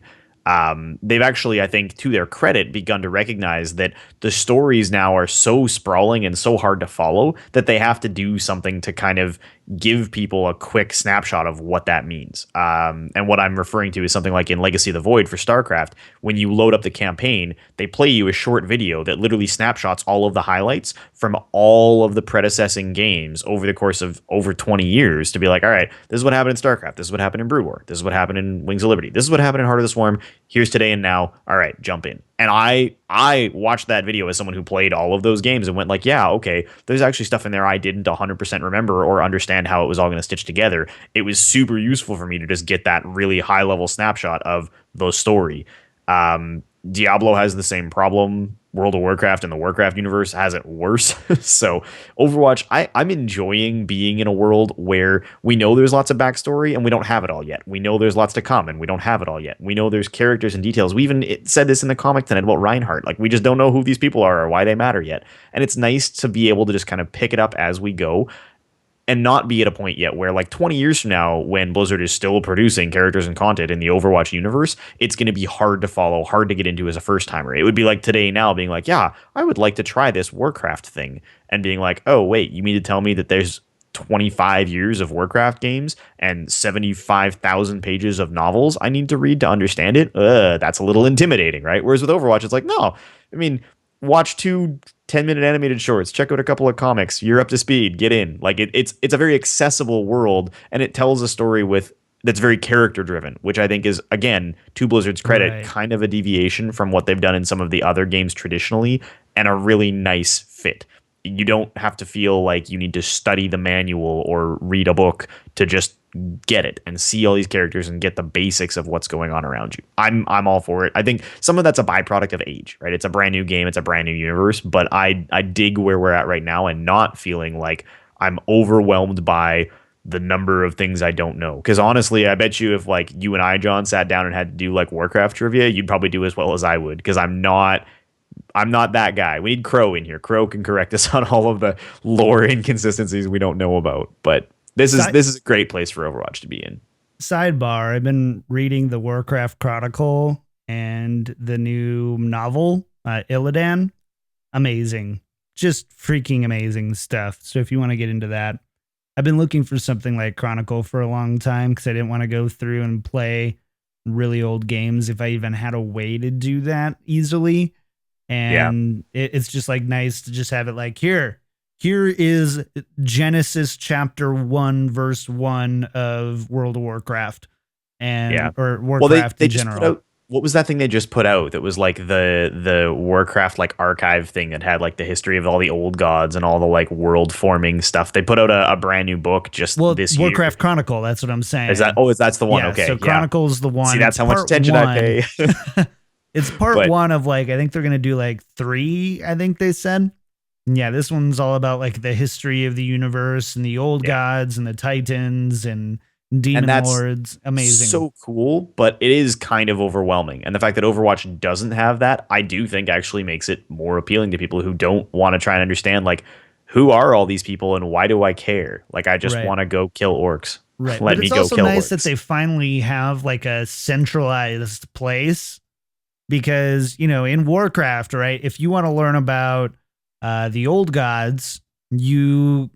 Speaker 4: They've actually, I think, to their credit, begun to recognize that the stories now are so sprawling and so hard to follow that they have to do something to kind of give people a quick snapshot of what that means. And what I'm referring to is something like in Legacy of the Void for StarCraft, when you load up the campaign, they play you a short video that literally snapshots all of the highlights from all of the predecessing games over the course of over 20 years to be like, all right, this is what happened in StarCraft. This is what happened in Brood War. This is what happened in Wings of Liberty. This is what happened in Heart of the Swarm. Here's today and now. All right, jump in. And I watched that video as someone who played all of those games and went like, yeah, okay, there's actually stuff in there I didn't 100% remember or understand how it was all going to stitch together. It was super useful for me to just get that really high level snapshot of the story. Diablo has the same problem. World of Warcraft and the Warcraft universe has it worse. So Overwatch, I'm enjoying being in a world where we know there's lots of backstory and we don't have it all yet. We know there's lots to come and we don't have it all yet. We know there's characters and details. We even said this in the comic tonight about Reinhardt. Like, we just don't know who these people are or why they matter yet. And it's nice to be able to just kind of pick it up as we go and not be at a point yet where, like, 20 years from now, when Blizzard is still producing characters and content in the Overwatch universe, it's going to be hard to follow, hard to get into as a first timer. It would be like today now being like, yeah, I would like to try this Warcraft thing, and being like, oh, wait, you mean to tell me that there's 25 years of Warcraft games and 75,000 pages of novels I need to read to understand it? That's a little intimidating, right? Whereas with Overwatch, it's like, no, I mean, watch 2 10-minute animated shorts, check out a couple of comics, you're up to speed, get in. Like, it's a very accessible world, and it tells a story that's very character driven, which I think is, again, to Blizzard's credit,
Speaker 2: Right.
Speaker 4: kind of a deviation from what they've done in some of the other games traditionally, and a really nice fit. You don't have to feel like you need to study the manual or read a book to just get it and see all these characters and get the basics of what's going on around you. I'm all for it. I think some of that's a byproduct of age, right? It's a brand new game, it's a brand new universe, but I dig where we're at right now and not feeling like I'm overwhelmed by the number of things I don't know. Because honestly, I bet you if, like, you and I, John, sat down and had to do like Warcraft trivia, you'd probably do as well as I would, because I'm not that guy. We need Crow in here. Crow can correct us on all of the lore inconsistencies we don't know about. But this is a great place for Overwatch to be in.
Speaker 2: Sidebar, I've been reading the Warcraft Chronicle and the new novel, Illidan. Amazing. Just freaking amazing stuff. So if you want to get into that, I've been looking for something like Chronicle for a long time because I didn't want to go through and play really old games if I even had a way to do that easily. And it's just like nice to just have it like here is Genesis chapter 1 verse 1 of World of Warcraft or Warcraft
Speaker 4: they
Speaker 2: in
Speaker 4: just
Speaker 2: general.
Speaker 4: put out, what was that thing they just put out that was like the Warcraft like archive thing that had like the history of all the old gods and all the like world forming stuff? They put out a brand new book just this year.
Speaker 2: Warcraft Chronicle, that's what I'm saying.
Speaker 4: That's the one.
Speaker 2: Yeah,
Speaker 4: okay.
Speaker 2: so Chronicle's the one.
Speaker 4: See, that's how much attention I pay.
Speaker 2: It's part 1 of like, I think they're going to do like 3, I think they said. And yeah, this one's all about like the history of the universe and the old gods and the titans and demon lords. Amazing.
Speaker 4: So cool, but it is kind of overwhelming. And the fact that Overwatch doesn't have that, I do think actually makes it more appealing to people who don't want to try and understand like, who are all these people and why do I care? Like, I just want to go kill orcs.
Speaker 2: Right.
Speaker 4: Let
Speaker 2: but
Speaker 4: me
Speaker 2: it's
Speaker 4: go
Speaker 2: also
Speaker 4: kill
Speaker 2: nice
Speaker 4: orcs.
Speaker 2: that they finally have like a centralized place. Because, you know, in Warcraft, right, if you want to learn about the old gods, or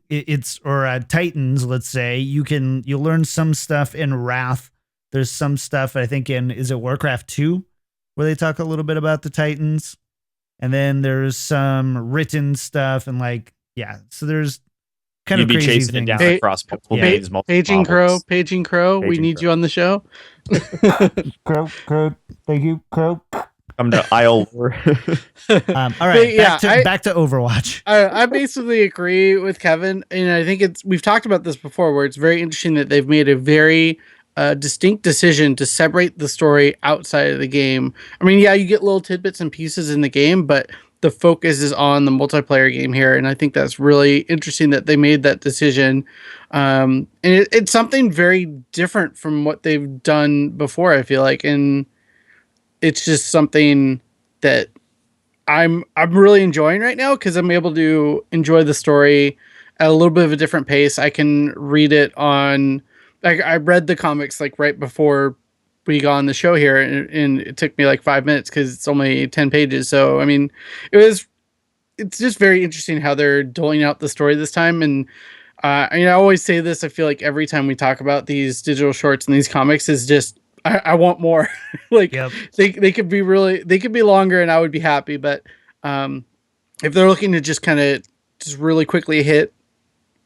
Speaker 2: Titans, let's say, you'll learn some stuff in Wrath. There's some stuff, I think, is it Warcraft 2, where they talk a little bit about the Titans? And then there's some written stuff and like, so there's kind
Speaker 4: You'd
Speaker 2: of
Speaker 4: be
Speaker 2: crazy
Speaker 4: chasing
Speaker 2: things.
Speaker 4: it down across multiple games, multiple
Speaker 3: Paging
Speaker 4: novels.
Speaker 3: Crow, we need you on the show.
Speaker 2: Crow, thank you, Crow.
Speaker 4: Come to Isle.
Speaker 2: All right, back to Overwatch.
Speaker 3: I basically agree with Kevin, and I think we've talked about this before, where it's very interesting that they've made a very distinct decision to separate the story outside of the game. I mean, yeah, you get little tidbits and pieces in the game, but the focus is on the multiplayer game here, and I think that's really interesting that they made that decision. And it's something very different from what they've done before, I feel like, and it's just something that I'm really enjoying right now because I'm able to enjoy the story at a little bit of a different pace. I can read it on, like, I read the comics like right before we got on the show here, and it took me like 5 minutes because it's only 10 pages. So I mean, it's just very interesting how they're doling out the story this time. And I mean, I always say this, I feel like every time we talk about these digital shorts and these comics is just I want more. Like, they could be longer and I would be happy. But if they're looking to just kind of just really quickly hit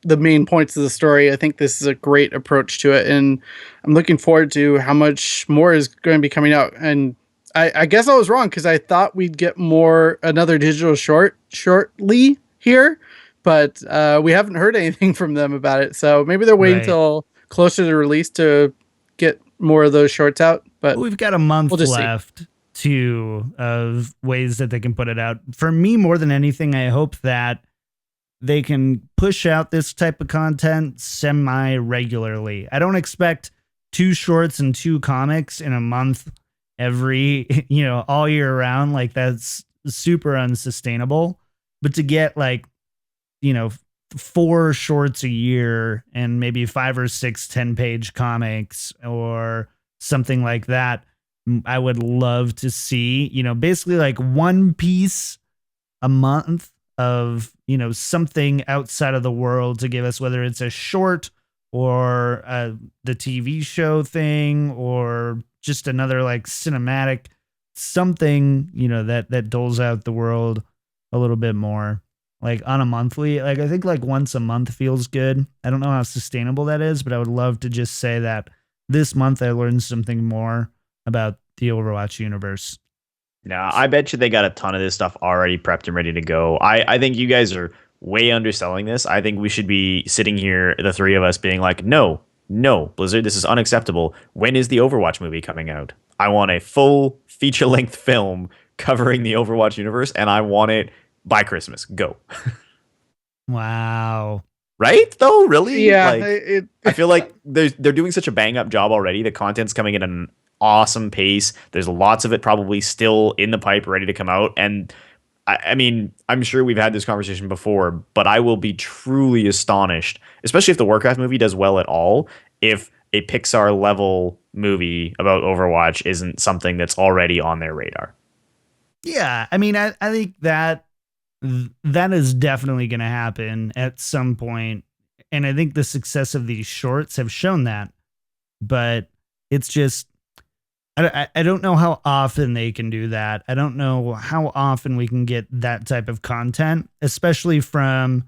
Speaker 3: the main points of the story, I think this is a great approach to it. And I'm looking forward to how much more is going to be coming out. And I guess I was wrong because I thought we'd get another digital shortly here, but we haven't heard anything from them about it. So maybe they're waiting till closer to release to get more of those shorts out. But
Speaker 2: we've got a month left too of ways that they can put it out. For me, more than anything, I hope that they can push out this type of content semi-regularly. I don't expect 2 shorts and 2 comics in a month every, all year round. Like, that's super unsustainable. But to get 4 shorts a year and maybe 5 or 6 10-page comics or something like that, I would love to see, basically like one piece a month of, something outside of the world to give us, whether it's a short or the TV show thing or just another like cinematic something, that doles out the world a little bit more. Like on a monthly, like I think like once a month feels good. I don't know how sustainable that is, but I would love to just say that this month I learned something more about the Overwatch universe.
Speaker 4: No, I bet you they got a ton of this stuff already prepped and ready to go. I think you guys are way underselling this. I think we should be sitting here, the 3 of us, being like, no, Blizzard, this is unacceptable. When is the Overwatch movie coming out? I want a full feature-length film covering the Overwatch universe, and I want it by Christmas. Go.
Speaker 2: Wow.
Speaker 4: Right though, really?
Speaker 3: Yeah.
Speaker 4: I feel like they're doing such a bang up job already. The content's coming in at an awesome pace. There's lots of it probably still in the pipe, ready to come out. And I mean, I'm sure we've had this conversation before, but I will be truly astonished, especially if the Warcraft movie does well at all, if a Pixar level movie about Overwatch isn't something that's already on their radar.
Speaker 2: Yeah, I mean, I think that is definitely going to happen at some point. And I think the success of these shorts have shown that. But it's just, I don't know how often they can do that. I don't know how often we can get that type of content, especially from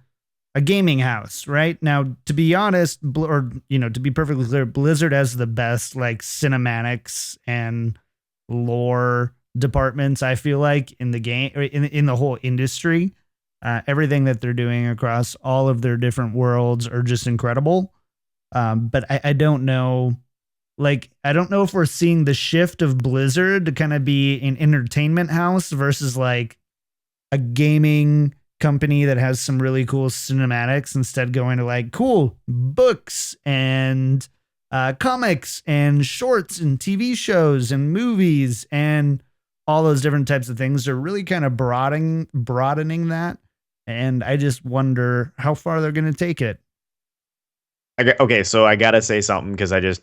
Speaker 2: a gaming house, right? Now, to be honest, to be perfectly clear, Blizzard has the best like cinematics and lore departments, I feel like, in the game, or in the whole industry. Everything that they're doing across all of their different worlds are just incredible. But I don't know. Like, I don't know if we're seeing the shift of Blizzard to kind of be an entertainment house versus like a gaming company that has some really cool cinematics, instead going to like cool books and comics and shorts and TV shows and movies and all those different types of things. Are really kind of broadening that. And I just wonder how far they're going to take it.
Speaker 4: Okay, so I gotta say something because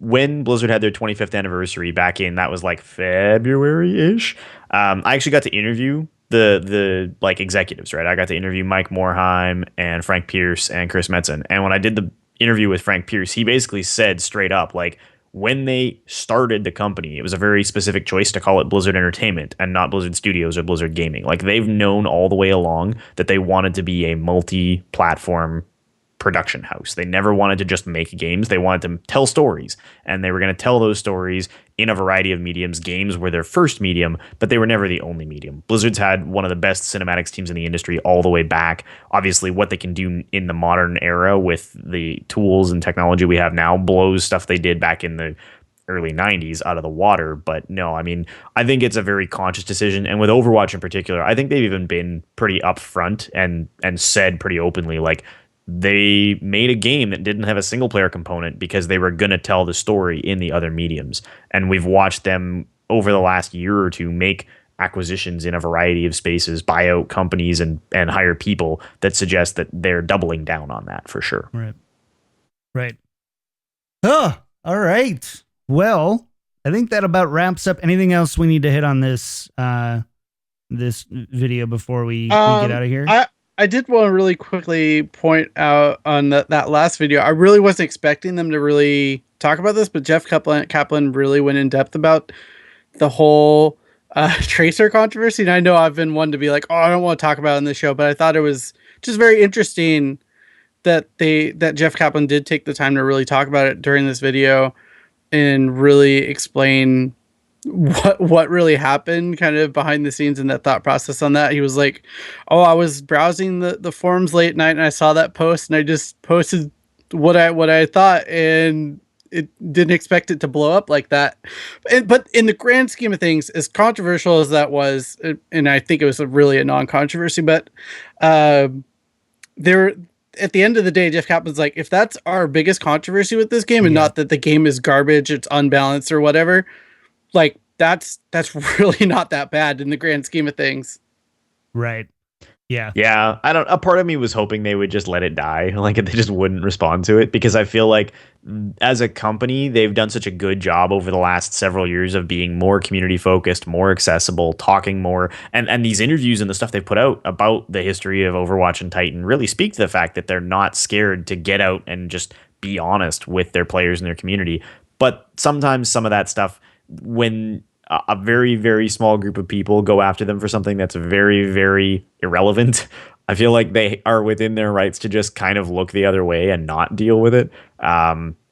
Speaker 4: when Blizzard had their 25th anniversary back in, that was like February-ish. I actually got to interview the like executives, right? I got to interview Mike Morhaime and Frank Pierce and Chris Metzen. And when I did the interview with Frank Pierce, he basically said straight up, like, when they started the company, it was a very specific choice to call it Blizzard Entertainment and not Blizzard Studios or Blizzard Gaming. Like, they've known all the way along that they wanted to be a multi-platform production house. They never wanted to just make games. They wanted to tell stories, and they were going to tell those stories in a variety of mediums. Games were their first medium, but they were never the only medium. Blizzard's had one of the best cinematics teams in the industry all the way back. Obviously, what they can do in the modern era with the tools and technology we have now blows stuff they did back in the early 90s out of the water. But no, I mean, I think it's a very conscious decision. And with Overwatch in particular, I think they've even been pretty upfront and said pretty openly, like, they made a game that didn't have a single player component because they were going to tell the story in the other mediums. And we've watched them over the last year or two make acquisitions in a variety of spaces, buy out companies and hire people that suggest that they're doubling down on that for sure.
Speaker 2: Right. Oh, all right. Well, I think that about wraps up. Anything else we need to hit on this video before we get out of here?
Speaker 3: I did want to really quickly point out on that last video. I really wasn't expecting them to really talk about this, but Jeff Kaplan really went in depth about the whole Tracer controversy. And I know I've been one to be like, oh, I don't want to talk about it in this show, but I thought it was just very interesting that Jeff Kaplan did take the time to really talk about it during this video and really explain what really happened kind of behind the scenes and that thought process on that. He was like, oh, I was browsing the forums late night and I saw that post and I just posted what I thought, and it didn't expect it to blow up like that. But in the grand scheme of things, as controversial as that was, and I think it was really a non-controversy, but there, at the end of the day, Jeff Kaplan's like, if that's our biggest controversy with this game, and not that the game is garbage, it's unbalanced or whatever, like, that's really not that bad in the grand scheme of things.
Speaker 2: Right. Yeah.
Speaker 4: Yeah. A part of me was hoping they would just let it die. Like, they just wouldn't respond to it, because I feel like as a company, they've done such a good job over the last several years of being more community focused, more accessible, talking more. And these interviews and the stuff they put out about the history of Overwatch and Titan really speak to the fact that they're not scared to get out and just be honest with their players and their community. But sometimes some of that stuff, when a very, very small group of people go after them for something that's very, very irrelevant, I feel like they are within their rights to just kind of look the other way and not deal with it.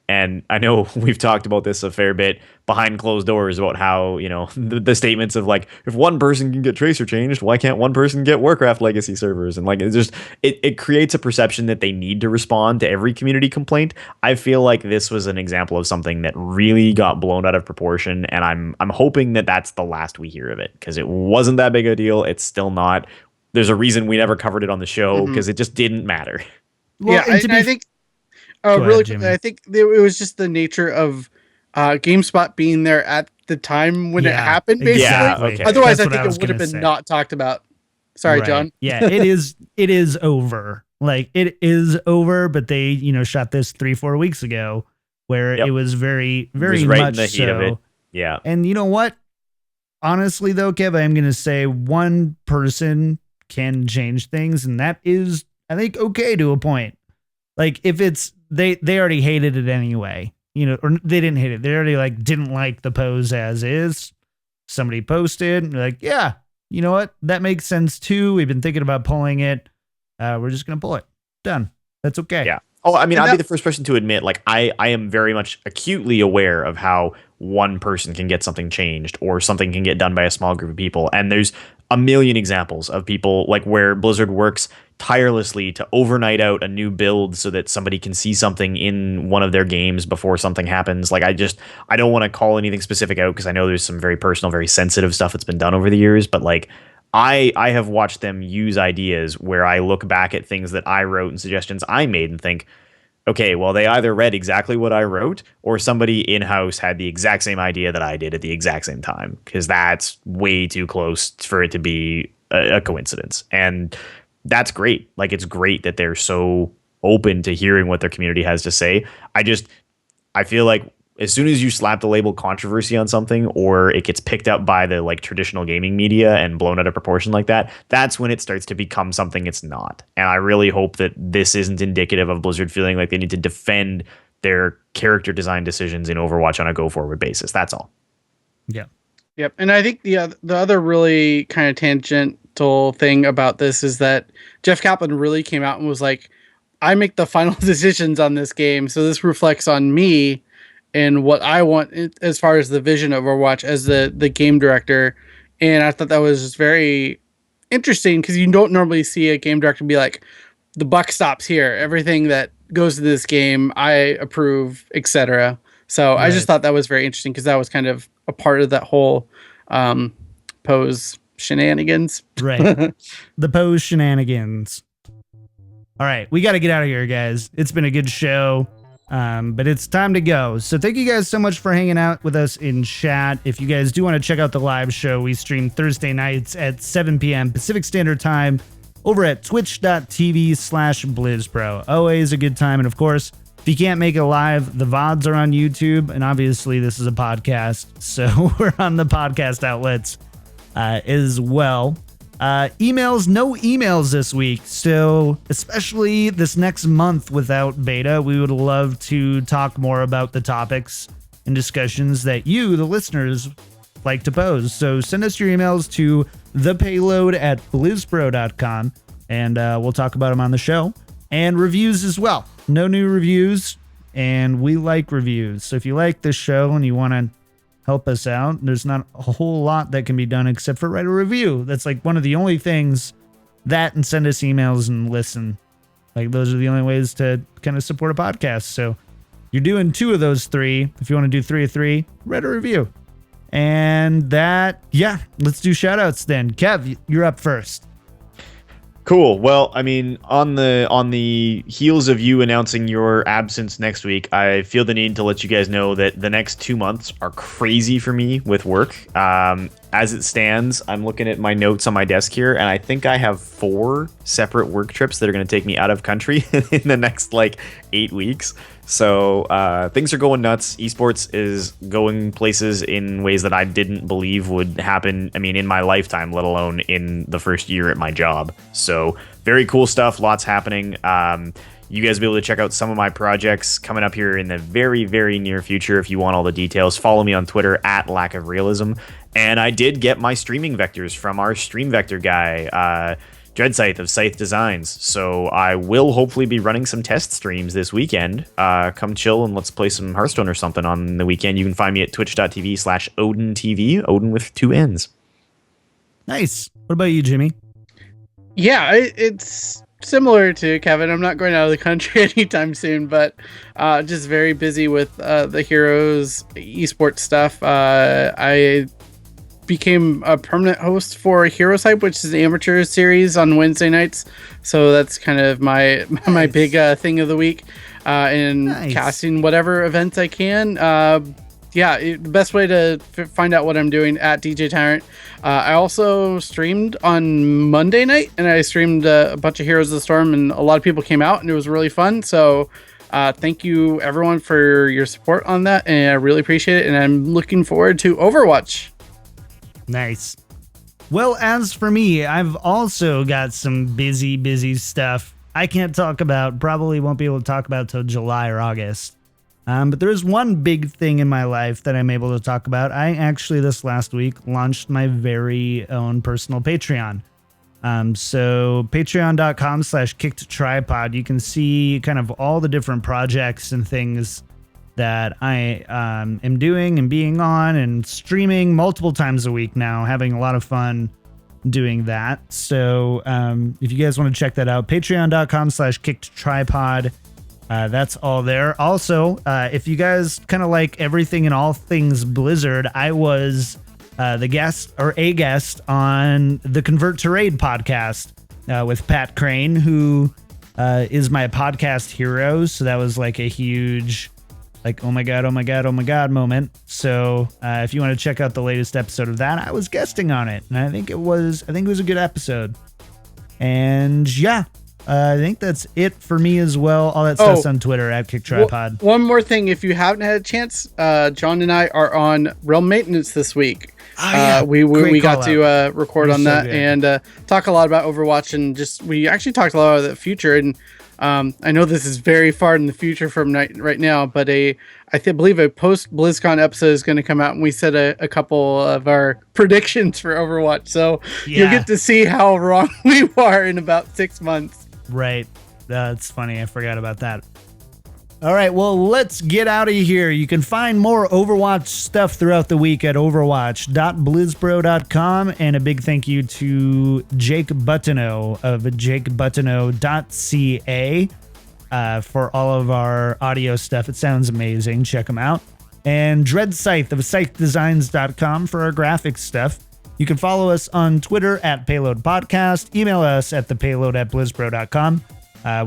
Speaker 4: And I know we've talked about this a fair bit behind closed doors about how, the statements of like, if one person can get Tracer changed, why can't one person get Warcraft Legacy servers? And like, it's just, it creates a perception that they need to respond to every community complaint. I feel like this was an example of something that really got blown out of proportion. And I'm hoping that that's the last we hear of it, because it wasn't that big a deal. It's still not. There's a reason we never covered it on the show, because it just didn't matter.
Speaker 3: Well, yeah, I think really quickly, I think it was just the nature of GameSpot being there at the time when it happened, basically.
Speaker 4: Yeah, okay.
Speaker 3: Otherwise, I think it would have been not talked about. Sorry, right. John.
Speaker 2: Yeah, it is over. Like, it is over, but they, shot this 3-4 weeks ago, where it was very, very
Speaker 4: right
Speaker 2: much
Speaker 4: in the heat of it. Yeah.
Speaker 2: And you know what? Honestly, though, Kev, I'm going to say one person can change things, and that is, I think, okay to a point. Like, if it's they already hated it anyway. or they didn't hate it. They already like didn't like the pose as is. Somebody posted and like, yeah, you know what? That makes sense too. We've been thinking about pulling it. We're just going to pull it. Done. That's okay.
Speaker 4: Yeah. Oh, I mean, I'll be the first person to admit, like, I am very much acutely aware of how one person can get something changed or something can get done by a small group of people. And there's a million examples of people like where Blizzard works tirelessly to overnight out a new build so that somebody can see something in one of their games before something happens. Like, I don't want to call anything specific out because I know there's some very personal, very sensitive stuff that's been done over the years, but like, I have watched them use ideas where I look back at things that I wrote and suggestions I made and think, okay, well, they either read exactly what I wrote or somebody in-house had the exact same idea that I did at the exact same time, because that's way too close for it to be a coincidence. And that's great. Like, it's great that they're so open to hearing what their community has to say. I feel like as soon as you slap the label controversy on something or it gets picked up by the like traditional gaming media and blown out of proportion like that, that's when it starts to become something it's not. And I really hope that this isn't indicative of Blizzard feeling like they need to defend their character design decisions in Overwatch on a go forward basis. That's all.
Speaker 2: Yeah.
Speaker 3: Yep. And I think the other really kind of tangential thing about this is that Jeff Kaplan really came out and was like, I make the final decisions on this game, so this reflects on me and what I want as far as the vision of Overwatch as the game director. And I thought that was just very interesting because you don't normally see a game director be like, the buck stops here. Everything that goes to this game, I approve, etc. So right. I just thought that was very interesting because that was kind of a part of that whole pose shenanigans.
Speaker 2: Right. The pose shenanigans. All right. We got to get out of here, guys. It's been a good show. But it's time to go. So thank you guys so much for hanging out with us in chat. If you guys do want to check out the live show, we stream Thursday nights at 7 p.m. Pacific Standard Time over at twitch.tv/BlizzPro. Always a good time. And of course, if you can't make it live, the VODs are on YouTube. And obviously this is a podcast, so we're on the podcast outlets as well. Emails, no emails this week. So especially this next month without beta, we would love to talk more about the topics and discussions that you, the listeners, like to pose. So send us your emails to thepayload@blizzpro.com and we'll talk about them on the show. And reviews as well. No new reviews, and we like reviews. So if you like this show and you want to help us out, there's not a whole lot that can be done except for write a review. That's like one of the only things. That and send us emails and listen. Like, those are the only ways to kind of support a podcast. So you're doing 2 of those 3. If you want to do 3 of 3, write a review. And that, yeah, let's do shout outs then. Kev, you're up first.
Speaker 4: Cool. Well, I mean, on the heels of you announcing your absence next week, I feel the need to let you guys know that the next 2 months are crazy for me with work. As it stands, I'm looking at my notes on my desk here, and I think I have 4 separate work trips that are going to take me out of country in the next, 8 weeks. So things are going nuts. Esports is going places in ways that I didn't believe would happen, I mean, in my lifetime, let alone in the first year at my job. So very cool stuff, lots happening. You guys will be able to check out some of my projects coming up here in the very, very near future. If you want all the details, follow me on Twitter @lackofrealism. And I did get my streaming vectors from our stream vector guy, Dreadscythe of Scythe Designs. So I will hopefully be running some test streams this weekend. Come chill and let's play some Hearthstone or something on the weekend. You can find me at twitch.tv/OdinTV, Odin with 2 N's.
Speaker 2: Nice. What about you, Jimmy?
Speaker 3: Yeah, it's similar to Kevin. I'm not going out of the country anytime soon, but just very busy with the Heroes esports stuff. I became a permanent host for Heroes Hype, which is an amateur series on Wednesday nights. So that's kind of my big thing of the week, and casting whatever events I can. The best way to find out what I'm doing at DJ Tyrant. I also streamed on Monday night, and I streamed a bunch of Heroes of the Storm, and a lot of people came out, and it was really fun. So thank you everyone for your support on that, and I really appreciate it. And I'm looking forward to Overwatch.
Speaker 2: Nice. Well, as for me, I've also got some busy stuff I can't talk about, probably won't be able to talk about till July or August. But there's one big thing in my life that I'm able to talk about. I actually, this last week, launched my very own personal Patreon. So patreon.com/kickedtripod, you can see kind of all the different projects and things that I am doing and being on and streaming multiple times a week now, having a lot of fun doing that. So if you guys want to check that out, patreon.com/kickedtripod. That's all there. Also, if you guys kind of like everything and all things Blizzard, I was a guest on the Convert to Raid podcast with Pat Crane, who is my podcast hero. So that was like a huge, like, oh my God moment. So if you want to check out the latest episode of that, I was guesting on it, and I think it was a good episode. And yeah. I think that's it for me as well. All that stuff's on Twitter at KickTripod.
Speaker 3: One more thing, if you haven't had a chance, John and I are on Realm Maintenance this week. We got to record on that and talk a lot about Overwatch, and we actually talked a lot about the future. And I know this is very far in the future from right now, but I believe a post BlizzCon episode is going to come out, and we said a couple of our predictions for Overwatch. So you'll get to see how wrong we are in about 6 months.
Speaker 2: Right. That's funny. I forgot about that. All right. Well, let's get out of here. You can find more Overwatch stuff throughout the week at overwatch.blizzpro.com. And a big thank you to Jake Buttineau of jakebuttineau.ca for all of our audio stuff. It sounds amazing. Check them out. And Dread Scythe of scythedesigns.com for our graphics stuff. You can follow us on Twitter at Payload Podcast. Email us at thepayload@blizzpro.com.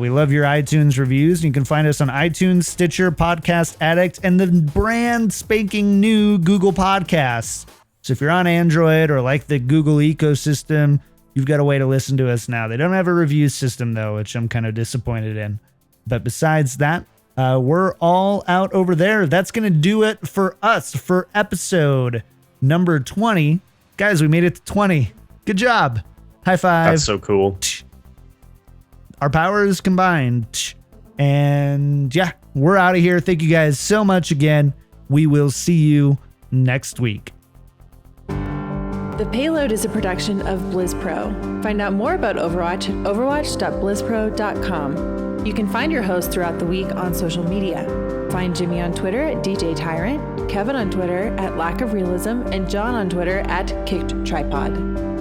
Speaker 2: We love your iTunes reviews. You can find us on iTunes, Stitcher, Podcast Addict, and the brand spanking new Google Podcasts. So if you're on Android or like the Google ecosystem, you've got a way to listen to us now. They don't have a review system, though, which I'm kind of disappointed in. But besides that, we're all out over there. That's going to do it for us for episode number 20. Guys, we made it to 20. Good job. High five.
Speaker 4: That's so cool.
Speaker 2: Our powers combined. And yeah, we're out of here. Thank you guys so much again. We will see you next week.
Speaker 1: The Payload is a production of BlizzPro. Find out more about Overwatch at overwatch.blizzpro.com. You can find your host throughout the week on social media. Find Jimmy on Twitter at DJ Tyrant, Kevin on Twitter at Lack of Realism, and John on Twitter at Kicked Tripod.